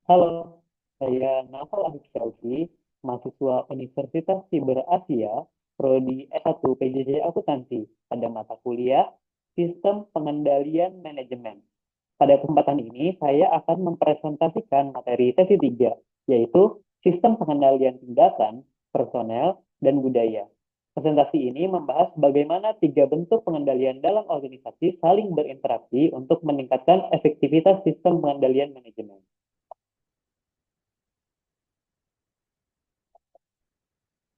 Halo, saya Naufal Afif Syauki, mahasiswa Universitas Siber Asia, Prodi S1 PJJ Akuntansi, pada mata kuliah Sistem Pengendalian Manajemen. Pada kesempatan ini, saya akan mempresentasikan materi sesi 3, yaitu Sistem Pengendalian Tindakan, Personel, dan Budaya. Presentasi ini membahas bagaimana tiga bentuk pengendalian dalam organisasi saling berinteraksi untuk meningkatkan efektivitas sistem pengendalian manajemen.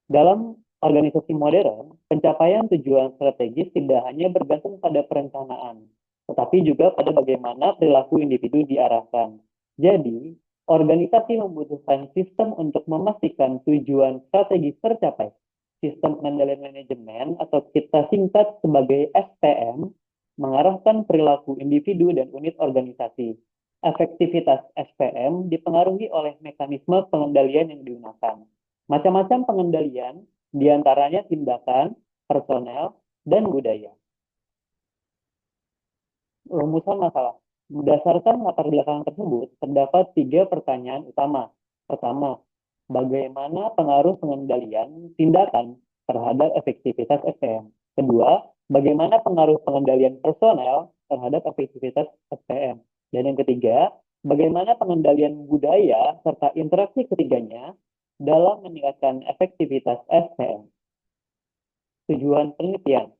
Dalam organisasi modern, pencapaian tujuan strategis tidak hanya bergantung pada perencanaan, tetapi juga pada bagaimana perilaku individu diarahkan. Jadi, organisasi membutuhkan sistem untuk memastikan tujuan strategis tercapai. Sistem pengendalian manajemen atau kita singkat sebagai SPM mengarahkan perilaku individu dan unit organisasi. Efektivitas SPM dipengaruhi oleh mekanisme pengendalian yang digunakan. Macam-macam pengendalian, diantaranya tindakan, personel, dan budaya. Rumusan masalah. Berdasarkan latar belakang tersebut, terdapat tiga pertanyaan utama. Pertama, bagaimana pengaruh pengendalian tindakan terhadap efektivitas SPM? Kedua, bagaimana pengaruh pengendalian personel terhadap efektivitas SPM? Dan yang ketiga, bagaimana pengendalian budaya serta interaksi ketiganya dalam meningkatkan efektivitas SPM. Tujuan penelitian.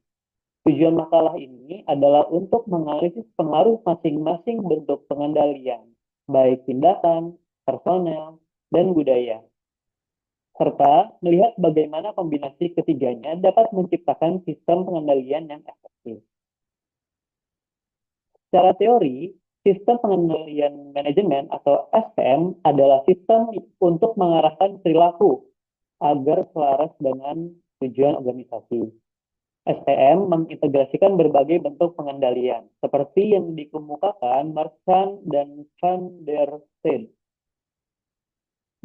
Tujuan makalah ini adalah untuk menganalisis pengaruh masing-masing bentuk pengendalian, baik tindakan, personel, dan budaya, serta melihat bagaimana kombinasi ketiganya dapat menciptakan sistem pengendalian yang efektif. Secara teori, sistem pengendalian manajemen atau SPM adalah sistem untuk mengarahkan perilaku agar selaras dengan tujuan organisasi. SPM mengintegrasikan berbagai bentuk pengendalian, seperti yang dikemukakan Marchand dan Van der Steen.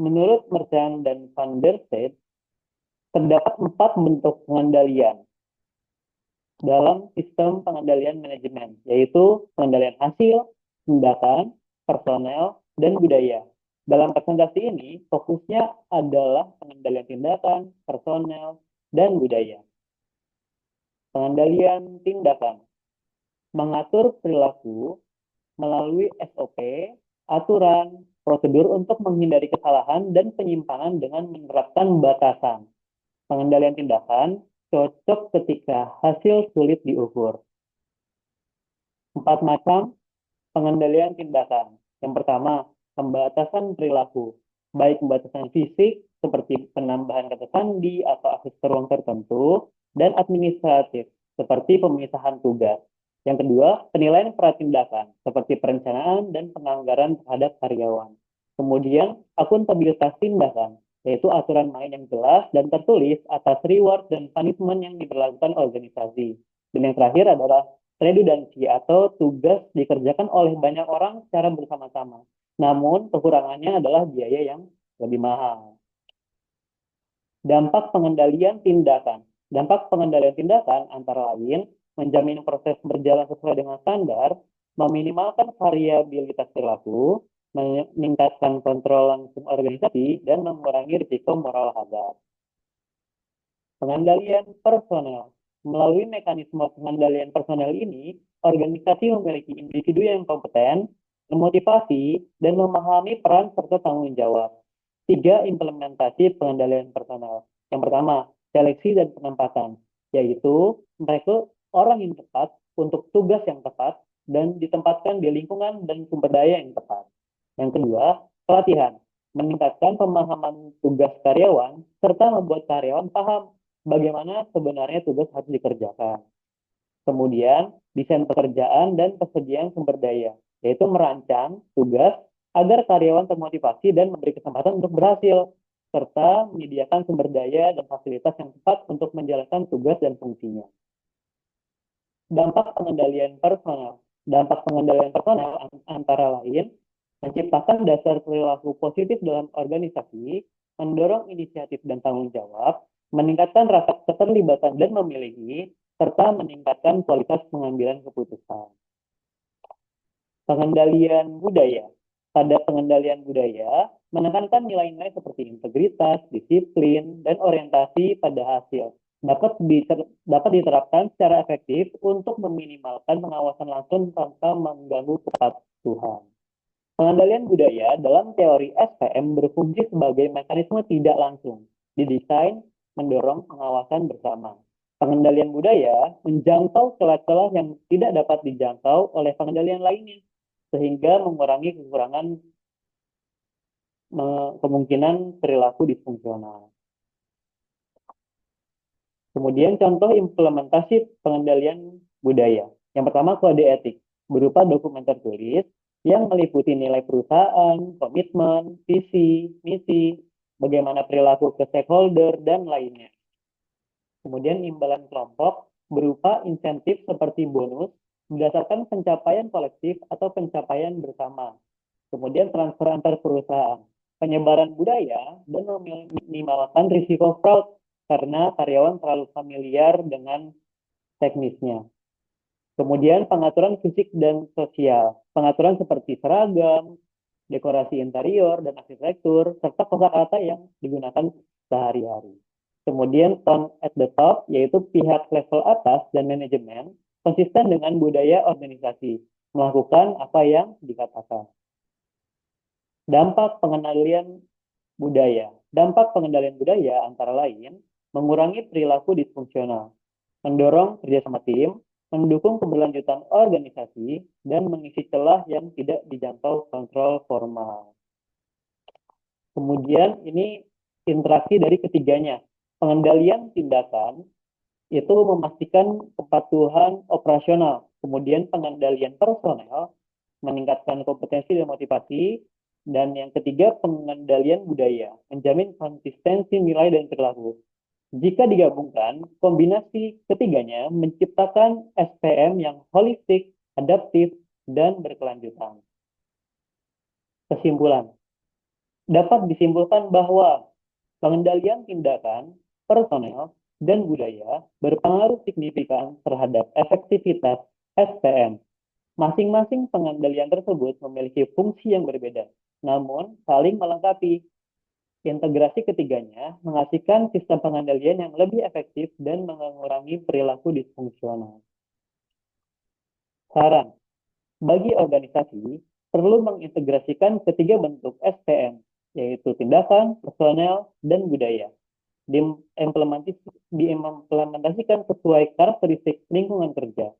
Menurut Marchand dan Van der Steen, terdapat 4 bentuk pengendalian dalam sistem pengendalian manajemen, yaitu pengendalian hasil, tindakan, personel, dan budaya. Dalam presentasi ini, fokusnya adalah pengendalian tindakan, personel, dan budaya. Pengendalian tindakan mengatur perilaku melalui SOP, aturan, prosedur untuk menghindari kesalahan dan penyimpangan dengan menerapkan batasan. Pengendalian tindakan cocok ketika hasil sulit diukur. 4 macam pengendalian tindakan. Yang pertama, pembatasan perilaku, baik pembatasan fisik seperti penambahan kata sandi atau akses ke ruang tertentu, dan administratif seperti pemisahan tugas. Yang kedua, penilaian pratindakan seperti perencanaan dan penganggaran terhadap karyawan. Kemudian, akuntabilitas tindakan, yaitu aturan main yang jelas dan tertulis atas reward dan punishment yang diberlakukan organisasi. Dan yang terakhir adalah redundansi atau tugas dikerjakan oleh banyak orang secara bersama-sama. Namun, kekurangannya adalah biaya yang lebih mahal. Dampak pengendalian tindakan. Dampak pengendalian tindakan antara lain menjamin proses berjalan sesuai dengan standar, meminimalkan variabilitas perilaku, meningkatkan kontrol langsung organisasi, dan mengurangi risiko moral hazard. Pengendalian personel. Melalui mekanisme pengendalian personel ini, organisasi memiliki individu yang kompeten, memotivasi, dan memahami peran serta tanggung jawab. 3. Implementasi pengendalian personel. Yang pertama, seleksi dan penempatan, yaitu mereka orang yang tepat untuk tugas yang tepat dan ditempatkan di lingkungan dan sumber daya yang tepat. Yang kedua, pelatihan, meningkatkan pemahaman tugas karyawan serta membuat karyawan paham bagaimana sebenarnya tugas harus dikerjakan. Kemudian, desain pekerjaan dan persediaan sumber daya, yaitu merancang tugas agar karyawan termotivasi dan memberi kesempatan untuk berhasil, serta menyediakan sumber daya dan fasilitas yang tepat untuk menjalankan tugas dan fungsinya. Dampak pengendalian personal. Dampak pengendalian personal antara lain menciptakan dasar perilaku positif dalam organisasi, mendorong inisiatif dan tanggung jawab, meningkatkan rasa keterlibatan dan memiliki, serta meningkatkan kualitas pengambilan keputusan. Pengendalian budaya. pada pengendalian budaya menekankan nilai-nilai seperti integritas, disiplin, dan orientasi pada hasil. Dapat diterapkan secara efektif untuk meminimalkan pengawasan langsung tanpa mengganggu kepatuhan. Pengendalian budaya dalam teori SPM berfungsi sebagai mekanisme tidak langsung, didesain mendorong pengawasan bersama. Pengendalian budaya menjangkau celah-celah yang tidak dapat dijangkau oleh pengendalian lainnya, sehingga mengurangi kemungkinan perilaku disfungsional. Kemudian contoh implementasi pengendalian budaya. Yang pertama kode etik, berupa dokumen tertulis yang meliputi nilai perusahaan, komitmen, visi, misi, bagaimana perilaku ke stakeholder, dan lainnya. Kemudian imbalan kelompok berupa insentif seperti bonus berdasarkan pencapaian kolektif atau pencapaian bersama. Kemudian transfer antar perusahaan, penyebaran budaya, dan meminimalkan risiko fraud karena karyawan terlalu familiar dengan teknisnya. Kemudian pengaturan fisik dan sosial, pengaturan seperti seragam, dekorasi interior dan arsitektur, serta kosakata yang digunakan sehari-hari. Kemudian tone at the top, yaitu pihak level atas dan manajemen, konsisten dengan budaya organisasi, melakukan apa yang dikatakan. Dampak pengendalian budaya. Dampak pengendalian budaya antara lain mengurangi perilaku disfungsional, mendorong kerjasama tim, mendukung keberlanjutan organisasi, dan mengisi celah yang tidak dijangkau kontrol formal. Kemudian ini interaksi dari ketiganya. Pengendalian tindakan itu memastikan kepatuhan operasional, kemudian pengendalian personel, meningkatkan kompetensi dan motivasi, dan yang ketiga pengendalian budaya, menjamin konsistensi nilai dan perilaku. Jika digabungkan, kombinasi ketiganya menciptakan SPM yang holistik, adaptif, dan berkelanjutan. Kesimpulan, dapat disimpulkan bahwa pengendalian tindakan, personel, dan budaya berpengaruh signifikan terhadap efektivitas SPM. Masing-masing pengendalian tersebut memiliki fungsi yang berbeda, namun saling melengkapi. Integrasi ketiganya menghasilkan sistem pengendalian yang lebih efektif dan mengurangi perilaku disfungsional. Saran, bagi organisasi, perlu mengintegrasikan ketiga bentuk SPM, yaitu tindakan, personel, dan budaya. Diimplementasikan sesuai karakteristik lingkungan kerja.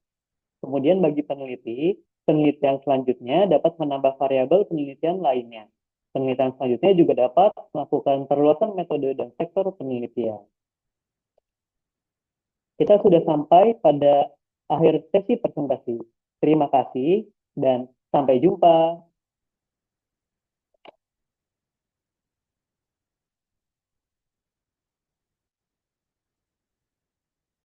Kemudian bagi peneliti, penelitian selanjutnya dapat menambah variabel penelitian lainnya. Penelitian selanjutnya juga dapat melakukan perluasan metode dan sektor penelitian. Kita sudah sampai pada akhir sesi presentasi. Terima kasih dan sampai jumpa.